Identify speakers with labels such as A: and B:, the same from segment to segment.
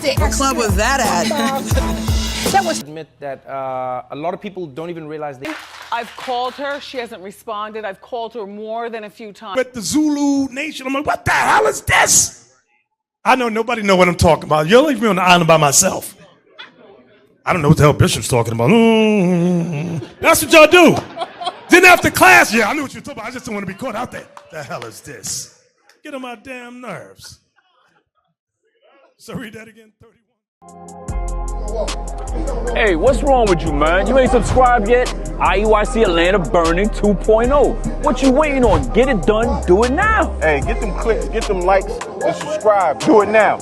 A: 6.
B: What club was that at?
A: That was.
C: Admit that a lot of people don't even realize they.
D: I've called her. She hasn't responded. I've called her more than a few times.
E: But the Zulu Nation, I'm like, what the hell is this? I know nobody know what I'm talking about. You'll leave me on the island by myself. I don't know what the hell Bishop's talking about. That's what y'all do. Then after class, yeah, I knew what you were talking about. I just don't want to be caught out there. The hell is this? Get on my damn nerves. So read that again, 31.
F: Hey, what's wrong with you, man? You ain't subscribed yet? IUIC Atlanta Burning 2.0. What you waiting on? Get it done. Do it now.
G: Hey, get them clicks, get them likes, and subscribe. Do it now.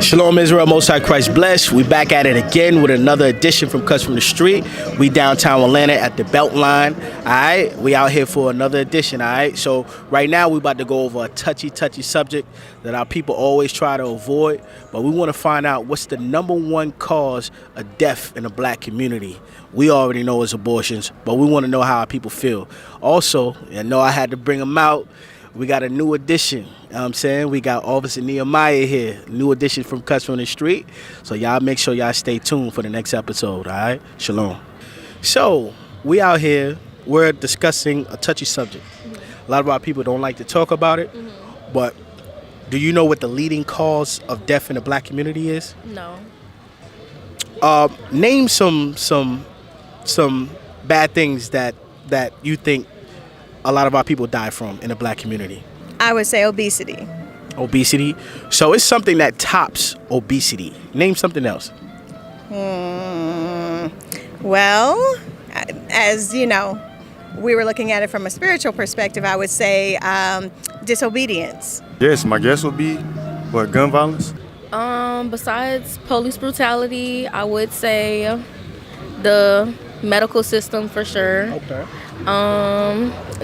H: Shalom Israel, Most High Christ bless. We back at it again with another edition from Cuts from the Street. We downtown Atlanta at the Beltline. All right, we out here for another edition. All right, so right now we about to go over a touchy subject that our people always try to avoid, but we want to find out what's the #1 cause of death in the black community. We already know it's abortions, but we want to know how our people feel. Also, I know I had to bring them out. We got a new edition, you know what I'm saying? We got Officer Nehemiah here, new edition from Cuts from the Street. So y'all make sure y'all stay tuned for the next episode, all right? Shalom. So, we out here, we're discussing a touchy subject. A lot of our people don't like to talk about it, but do you know what the leading cause of death in the black community is?
I: No.
H: Name some bad things that you think a lot of our people die from in the black community.
I: I would say obesity.
H: Obesity. So it's something that tops obesity. Name something else.
I: Well, as you know, we were looking at it from a spiritual perspective. I would say disobedience.
G: Yes, my guess would be, gun violence?
J: Besides police brutality, I would say the medical system for sure.
H: Okay.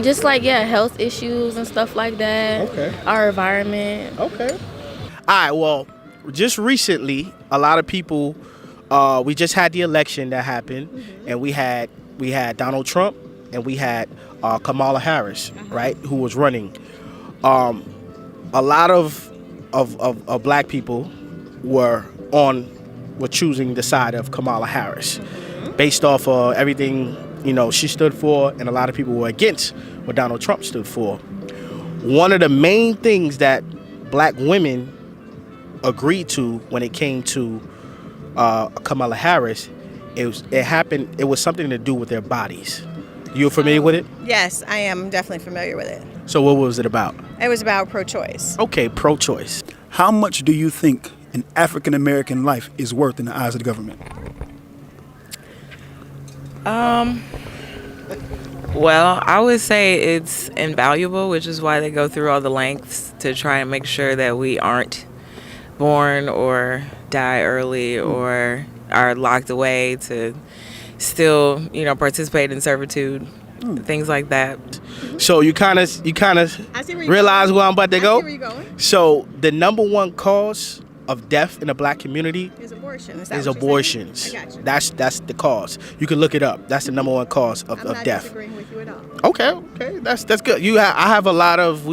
J: Just like, health issues and stuff like that.
H: Okay.
J: Our environment.
H: Okay. All right, well, just recently, a lot of people, we just had the election that happened, and we had Donald Trump, and we had Kamala Harris, right, who was running. A lot of black people were choosing the side of Kamala Harris, based off of everything she stood for, and a lot of people were against what Donald Trump stood for. One of the main things that black women agreed to when it came to Kamala Harris, it was something to do with their bodies. You familiar with it?
I: Yes, I am definitely familiar with it.
H: So what was it about?
I: It was about pro-choice.
H: Okay, pro-choice.
K: How much do you think an African American life is worth in the eyes of the government?
L: Well, I would say it's invaluable, which is why they go through all the lengths to try and make sure that we aren't born or die early or are locked away to still, participate in servitude, things like that.
H: So you kind of realize where I'm about to go?
I: I see where you're going.
H: So the #1 cause of death in the black community
I: is abortion.
H: Is abortions.
I: I got you.
H: That's the cause. You can look it up. That's the #1 cause of
I: I'm not
H: death.
I: disagreeing with you at all.
H: Okay, that's good. We have a lot of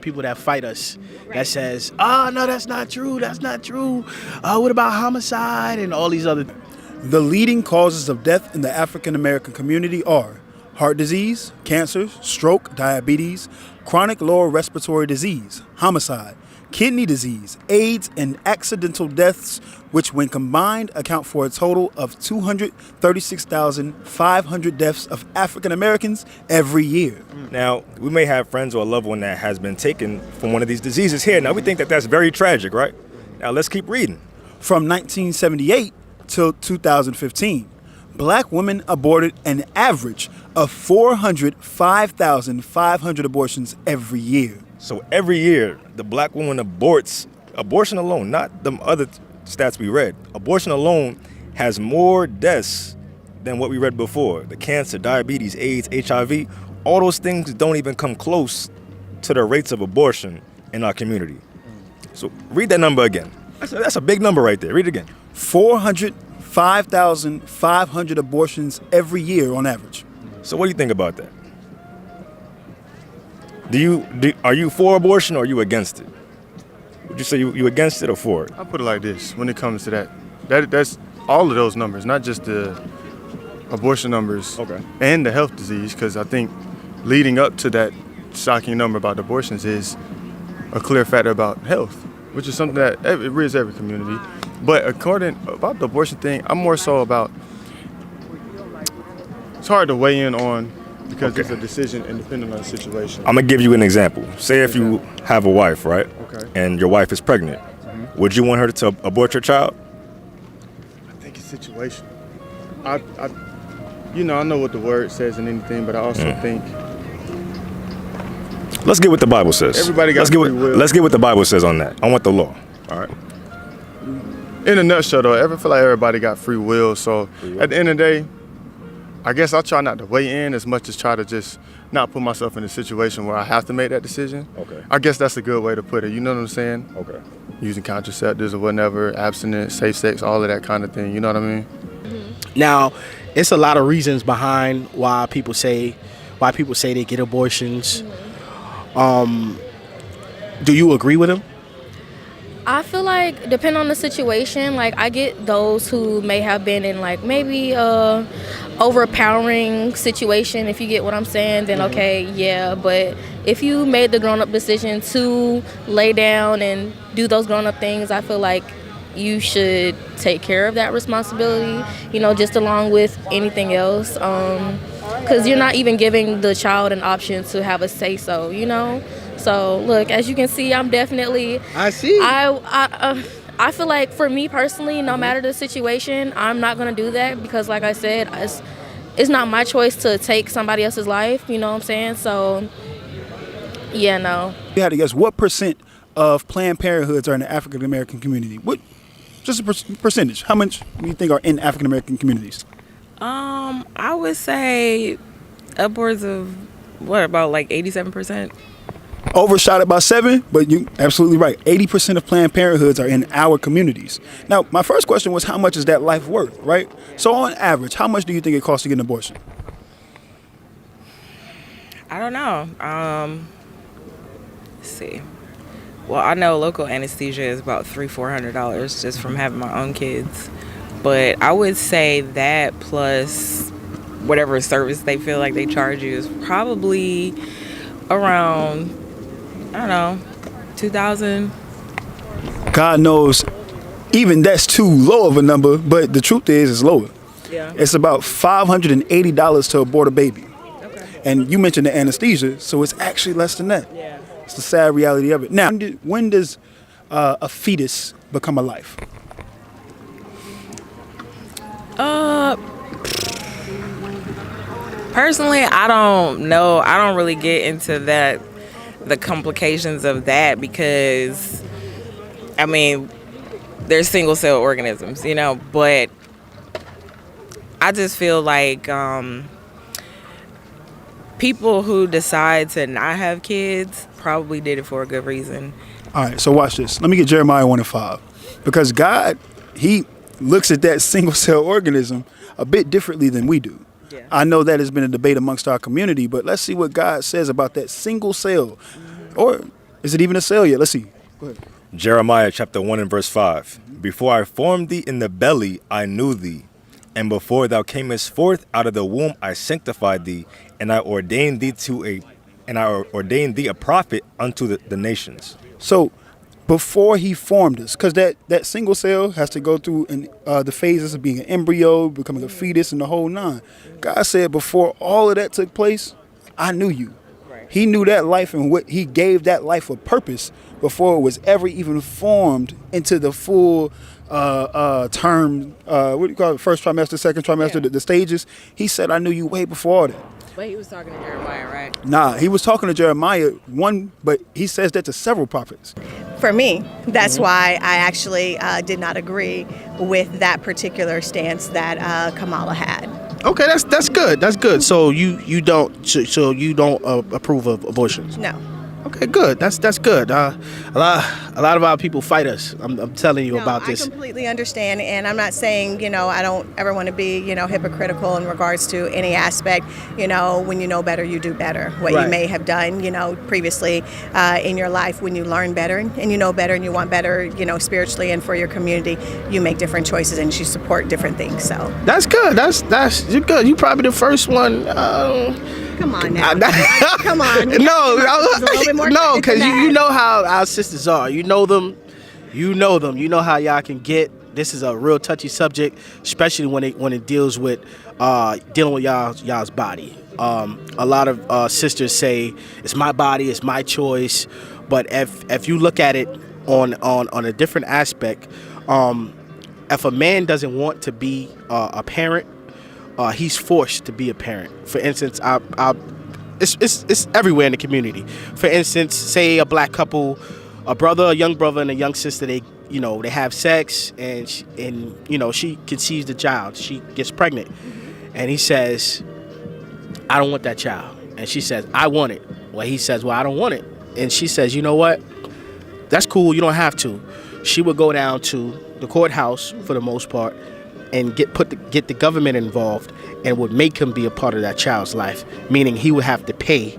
H: people that fight us that says, "Oh no, that's not true. That's not true. What about homicide and all these other?"
K: The leading causes of death in the African American community are heart disease, cancer, stroke, diabetes, chronic lower respiratory disease, homicide, kidney disease, AIDS, and accidental deaths, which when combined account for a total of 236,500 deaths of African Americans every year.
G: Now, we may have friends or a loved one that has been taken from one of these diseases here. Now, we think that that's very tragic, right? Now, let's keep reading.
K: From 1978 till 2015, black women aborted an average of 405,500 abortions every year.
G: So every year, the black woman aborts, abortion alone, not the other stats we read. Abortion alone has more deaths than what we read before. The cancer, diabetes, AIDS, HIV, all those things don't even come close to the rates of abortion in our community. So read that number again. That's a big number right there. Read it again.
K: 405,500 abortions every year on average.
G: So what do you think about that? Are you for abortion or are you against it? Would you say you against it or for it?
B: I'll put it like this: when it comes to that's all of those numbers, not just the abortion numbers and the health disease, because I think leading up to that shocking number about abortions is a clear factor about health, which is something that it rears every community. But about the abortion thing, I'm more so about, it's hard to weigh in on because it's a decision independent of the situation.
G: I'm gonna give you an example. Say if you have a wife, right?
B: Okay.
G: And your wife is pregnant. Would you want her to abort your child?
B: I think it's situational. I know what the word says and anything, but I also think
G: let's get what the Bible says.
B: Everybody got free will.
G: Let's get what the Bible says on that. I want the law. All right.
B: In a nutshell, though, I feel like everybody got free will. So at the end of the day, I guess I'll try not to weigh in as much as try to just not put myself in a situation where I have to make that decision.
G: Okay.
B: I guess that's a good way to put it. You know what I'm saying?
G: Okay.
B: Using contraceptives or whatever, abstinence, safe sex, all of that kind of thing. You know what I mean?
H: Now, it's a lot of reasons behind why people say they get abortions. Do you agree with him?
J: I feel like, depending on the situation, like I get those who may have been in like maybe overpowering situation, if you get what I'm saying, then okay, yeah. But if you made the grown-up decision to lay down and do those grown-up things, I feel like you should take care of that responsibility, just along with anything else. Because you're not even giving the child an option to have a say-so, So, look, as you can see, I'm definitely...
H: I see.
J: I feel like for me personally, no matter the situation, I'm not going to do that because, like I said, it's not my choice to take somebody else's life, you know what I'm saying? So, yeah, no.
K: You had to guess what % of Planned Parenthoods are in the African American community? Just a percentage. How much do you think are in African American communities?
L: I would say upwards of, about like 87%?
K: Overshot it by 7, but you're absolutely right. 80% of Planned Parenthoods are in our communities. Now, my first question was, how much is that life worth, right? So on average, how much do you think it costs to get an abortion?
L: I don't know. Let's see. Well, I know local anesthesia is about $300-400 just from having my own kids. But I would say that plus whatever service they feel like they charge you is probably around, I don't know, $2,000.
K: God knows, even that's too low of a number, but the truth is it's lower.
L: Yeah.
K: It's about $580 to abort a baby.
L: Okay.
K: And you mentioned the anesthesia, so it's actually less than that.
L: Yeah.
K: It's the sad reality of it. Now, when does a fetus become a life?
L: Personally, I don't know. I don't really get into the complications of that because, I mean, they're single cell organisms, but I just feel like people who decide to not have kids probably did it for a good reason.
K: All right, so watch this. Let me get Jeremiah 1:5. Because God, he looks at that single cell organism a bit differently than we do. Yeah. I know that has been a debate amongst our community, but let's see what God says about that single cell. Or is it even a cell yet? Let's see. Go ahead.
G: Jeremiah chapter 1 and verse 5. Before I formed thee in the belly, I knew thee. And before thou camest forth out of the womb, I sanctified thee, and I ordained thee a prophet unto the nations.
K: So before he formed us, because that single cell has to go through the phases of being an embryo, becoming a fetus, and the whole nine. God said before all of that took place, I knew you. Right. He knew that life and what he gave that life a purpose before it was ever even formed into the full term, what do you call it, first trimester, second trimester, the stages. He said, I knew you way before all that.
L: But he was talking to Jeremiah, right?
K: Nah, he was talking to Jeremiah, but he says that to several prophets.
I: For me, that's why I actually did not agree with that particular stance that Kamala had.
H: Okay, that's good. That's good. So you don't approve of abortions?
I: No.
H: Okay, good. That's good. A lot of our people fight us. I'm telling you about this.
I: I completely understand, and I'm not saying, I don't ever want to be, hypocritical in regards to any aspect. When you know better, you do better. What you may have done, previously in your life, when you learn better and you know better and you want better, spiritually and for your community, you make different choices and you support different things. So
H: that's good. That's you're good. You probably the first one.
I: Come on now. Come on.
H: No, because you know how our sisters are. You know them. You know how y'all can get. This is a real touchy subject, especially when it deals with dealing with y'all's body. A lot of sisters say it's my body, it's my choice. But if you look at it on a different aspect, if a man doesn't want to be a parent, he's forced to be a parent. For instance, it's everywhere in the community. For instance, say a black couple, a young brother and a young sister, they have sex and she conceives the child. She gets pregnant, and he says, "I don't want that child," and she says, "I want it." Well, he says, "Well, I don't want it," and she says, "You know what? That's cool. You don't have to." She would go down to the courthouse for the most part and get the government involved and would make him be a part of that child's life, meaning he would have to pay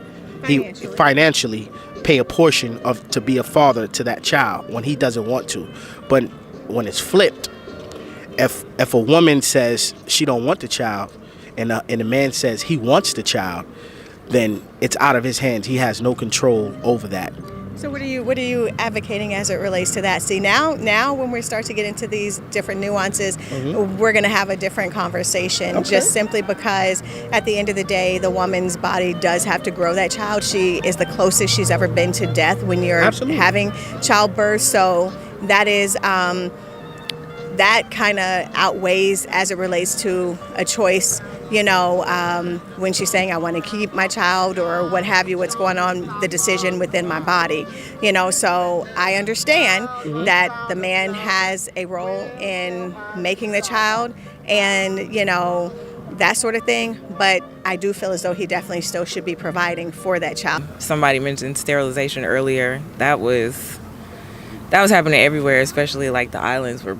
H: financially pay a portion to be a father to that child when he doesn't want to. But when it's flipped, if a woman says she don't want the child and a man says he wants the child, then it's out of his hands. He has no control over that.
I: So what are you advocating as it relates to that? See, now when we start to get into these different nuances, we're going to have a different conversation, just simply because at the end of the day, the woman's body does have to grow that child. She is the closest she's ever been to death when you're having childbirth. So that is that kind of outweighs as it relates to a choice. When she's saying, I want to keep my child or what have you, what's going on, the decision within my body, so I understand that the man has a role in making the child and, that sort of thing. But I do feel as though he definitely still should be providing for that child.
L: Somebody mentioned sterilization earlier. That was happening everywhere, especially like the islands where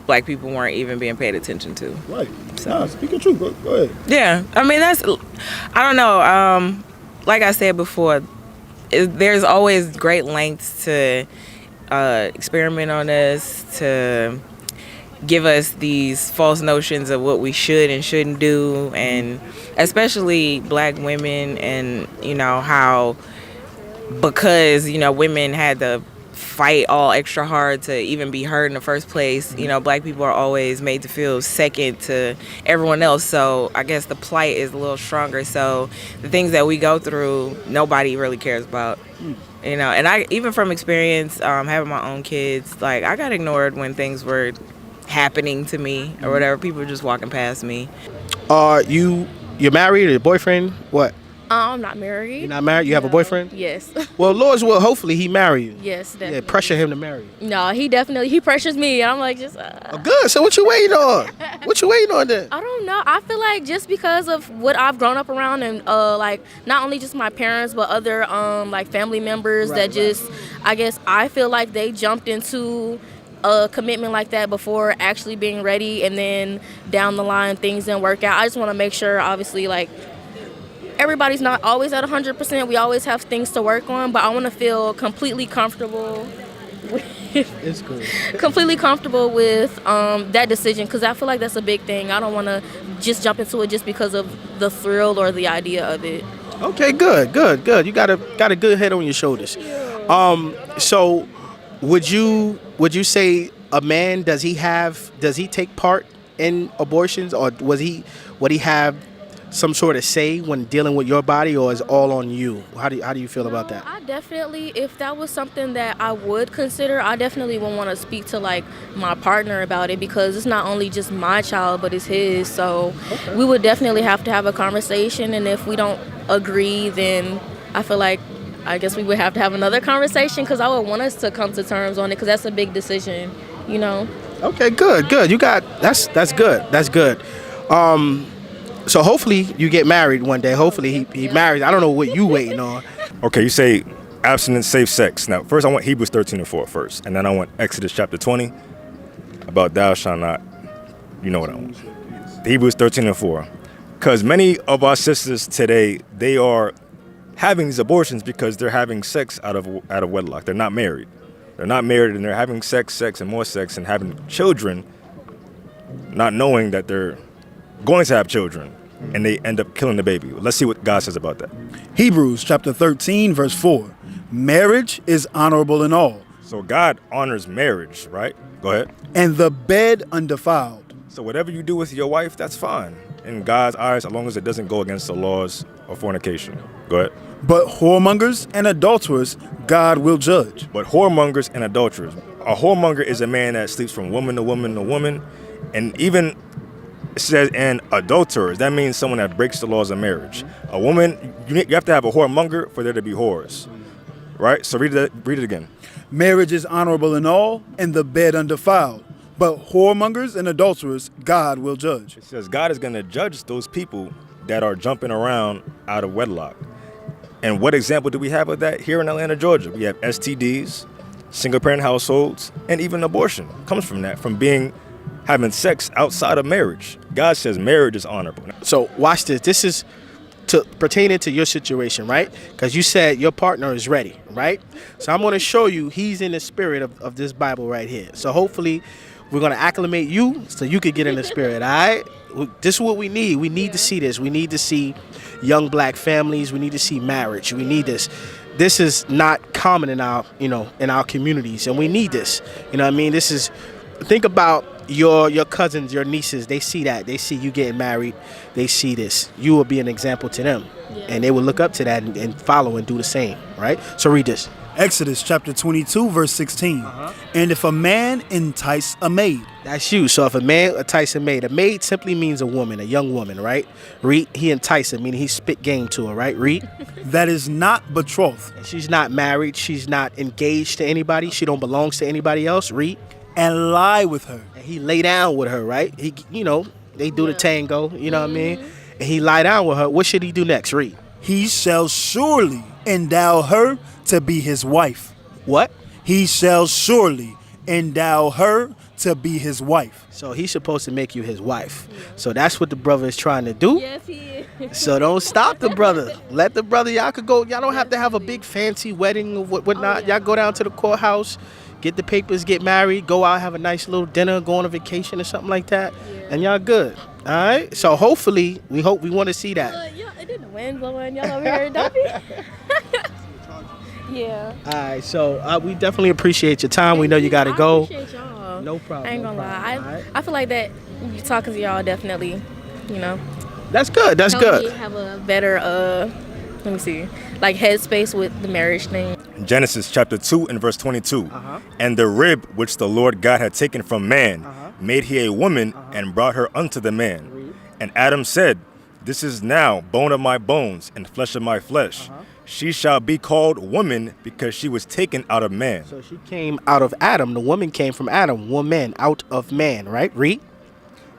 L: Black people weren't even being paid attention to.
H: Right.
L: So.
H: No, speak the truth. Go ahead.
L: Yeah. I mean, I don't know. Like I said before, there's always great lengths to experiment on us, to give us these false notions of what we should and shouldn't do, and especially Black women, and how because women had to fight all extra hard to even be heard in the first place. Black people are always made to feel second to everyone else. So I guess the plight is a little stronger. So the things that we go through, nobody really cares about. And I, even from experience, having my own kids, like I got ignored when things were happening to me or whatever. People were just walking past me.
H: You're married? Or your boyfriend? What?
J: I'm not married.
H: You're not married? You have a boyfriend?
J: Yes.
H: Well, Lord's will, hopefully he marry you.
J: Yes, definitely.
H: Yeah, pressure him to marry you.
J: No, he pressures me. I'm like, just...
H: Oh, good. So what you waiting on? What you waiting on then?
J: I don't know. I feel like just because of what I've grown up around and like not only just my parents but other like family members I guess I feel like they jumped into a commitment like that before actually being ready, and then down the line things didn't work out. I just want to make sure, obviously, like everybody's not always at 100%. We always have things to work on, but I want to feel completely comfortable with
H: it's good.
J: Completely comfortable with that decision, because I feel like that's a big thing. I don't want to just jump into it just because of the thrill or the idea of it.
H: Okay, good. You got a good head on your shoulders. So would you say a man, does he take part in abortions, or would he have some sort of say when dealing with your body, or is it all on you? How do you feel about that?
J: I definitely, if that was something that I would consider, I definitely would want to speak to like my partner about it, because it's not only just my child, but it's his. So we would definitely have to have a conversation, and if we don't agree, then I feel like I guess we would have to have another conversation, because I would want us to come to terms on it, because that's a big decision,
H: Okay, good. You got that's good. So hopefully you get married one day. Hopefully he marries. I don't know what you waiting on.
G: Okay, you say abstinence, safe sex. Now, first I want Hebrews 13:4 first, and then I want Exodus chapter 20 about thou shalt not. You know what I want. Hebrews 13:4. Because many of our sisters today, they are having these abortions because they're having sex out of wedlock. They're not married. They're not married, and they're having sex, and more sex, and having children, not knowing that they're going to have children, and they end up killing the baby. Let's see what God says about that.
K: Hebrews chapter 13, verse 4. Marriage is honorable in all.
G: So God honors marriage, right? Go ahead.
K: And the bed undefiled.
G: So whatever you do with your wife, that's fine in God's eyes, as long as it doesn't go against the laws of fornication. Go ahead.
K: But whoremongers and adulterers, God will judge.
G: But whoremongers and adulterers. A whoremonger is a man that sleeps from woman to woman to woman. And even it says, and adulterers, that means someone that breaks the laws of marriage. A woman, you have to have a whoremonger for there to be whores. Right? So read it again.
K: Marriage is honorable in all, and the bed undefiled. But whoremongers and adulterers, God will judge.
G: It says God is going to judge those people that are jumping around out of wedlock. And what example do we have of that here in Atlanta, Georgia? We have STDs, single-parent households, and even abortion comes from that, from having sex outside of marriage. God says marriage is honorable.
H: So watch this. This is pertaining to your situation, right? Because you said your partner is ready, right? So I'm going to show you he's in the spirit of this Bible right here. So hopefully we're going to acclimate you so you could get in the spirit, all right? This is what we need. We need to see this. We need to see young black families. We need to see marriage. We need this. This is not common in our, in our communities, and we need this. You know what I mean? This is, think about your cousins, your nieces. They see that. They see you getting married. They see this. You will be an example to them, and they will look up to that and follow and do the same, right? So read this.
K: Exodus chapter 22, verse 16. And if a man entice a maid.
H: That's you. So if a man entice a maid simply means a woman, a young woman, right? Read, he entice her, meaning he spit game to her, right? Read.
K: That is not betrothed.
H: She's not married. She's not engaged to anybody. She don't belong to anybody else. Read.
K: And lie with her.
H: And he lay down with her, right? He, they do the tango, you know what I mean? And he lie down with her. What should he do next? Read.
K: He shall surely endow her to be his wife.
H: What?
K: He shall surely endow her to be his wife.
H: So he's supposed to make you his wife. So that's what the brother is trying to do.
J: Yes, he is.
H: So don't stop the brother. Let the brother, y'all could go. Y'all don't have to have a big fancy wedding or whatnot. Y'all go down to the courthouse, get the papers, get married, go out, have a nice little dinner, go on a vacation or something like that, and y'all good. All right. So hopefully, we want to see that.
J: It didn't wind blowing. Y'all over here, don't be. Yeah.
H: All right. So we definitely appreciate your time. We know you got to go.
J: I appreciate y'all.
H: No problem.
J: I ain't gonna lie. I feel like that talking to y'all definitely,
H: That's good. That's
J: help
H: good.
J: me have a better let me see, like headspace with the marriage thing.
G: Genesis chapter 2 and verse 22. And the rib which the Lord God had taken from man made he a woman and brought her unto the man. And Adam said, this is now bone of my bones and flesh of my flesh. She shall be called woman because she was taken out of man.
H: So she came out of Adam. The woman came from Adam. Woman out of man, right? Read.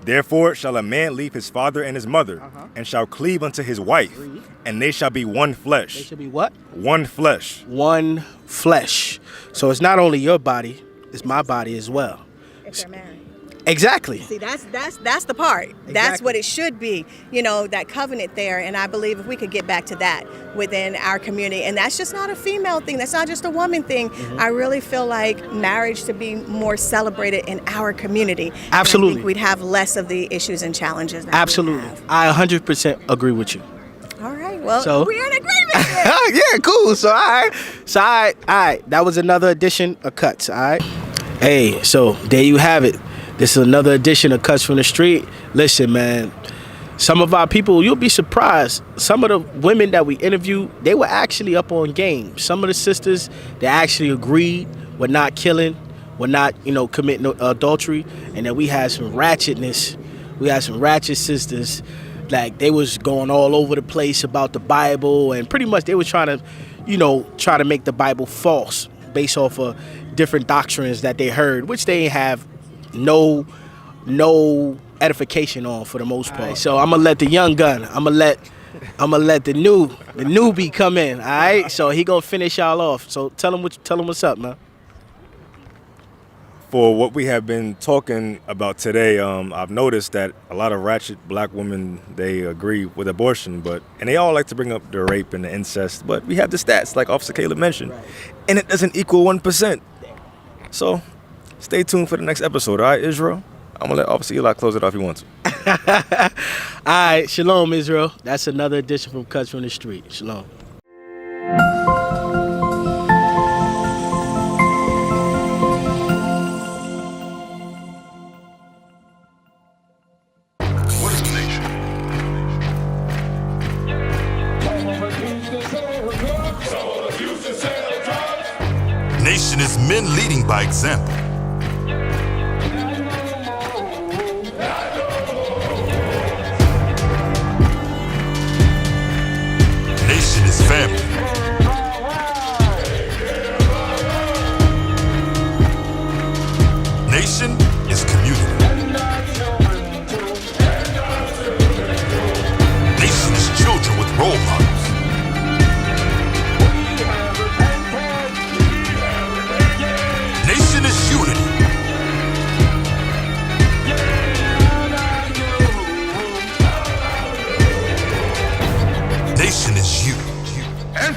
G: Therefore shall a man leave his father and his mother, and shall cleave unto his wife, and they shall be one flesh.
H: They shall be what?
G: One flesh.
H: One flesh. So it's not only your body, it's my body as well.
I: If they're married.
H: Exactly.
I: See, that's the part. That's what it should be, that covenant there. And I believe if we could get back to that within our community, and that's just not a female thing, that's not just a woman thing. I really feel like marriage to be more celebrated in our community.
H: Absolutely.
I: I think we'd have less of the issues and challenges that
H: Absolutely.
I: we have.
H: I 100% agree with you.
I: All right. Well,
H: So-
I: we're in agreement.
H: Yeah, cool. So, all right. That was another edition of Cuts, all right? Hey, so there you have it. This is another edition of Cuts from the Street. Listen, man, some of our people, you'll be surprised. Some of the women that we interviewed, they were actually up on game. Some of the sisters, they actually agreed with not killing, with not, committing adultery. And then we had some ratchetness. We had some ratchet sisters. Like, they was going all over the place about the Bible. And pretty much they were trying to make the Bible false based off of different doctrines that they heard, which they have no edification on for the most part. So I'm gonna let the young gun, I'm gonna let I'm gonna let the newbie come in. All right, so he gonna finish y'all off. So tell him what's up, man.
G: For what we have been talking about today, I've noticed that a lot of ratchet black women, they agree with abortion, and they all like to bring up the rape and the incest, but we have the stats, like Officer Caleb mentioned, and it doesn't equal 1%. So stay tuned for the next episode, all right, Israel? I'm going to let Officer Eli close it off if he wants to.
H: All right, shalom, Israel. That's another edition from Cuts from the Street. Shalom.
M: Nation is men leading by example. Nation is family. Nation is community. Nation is children with role models. Nation is unity. Nation is you. And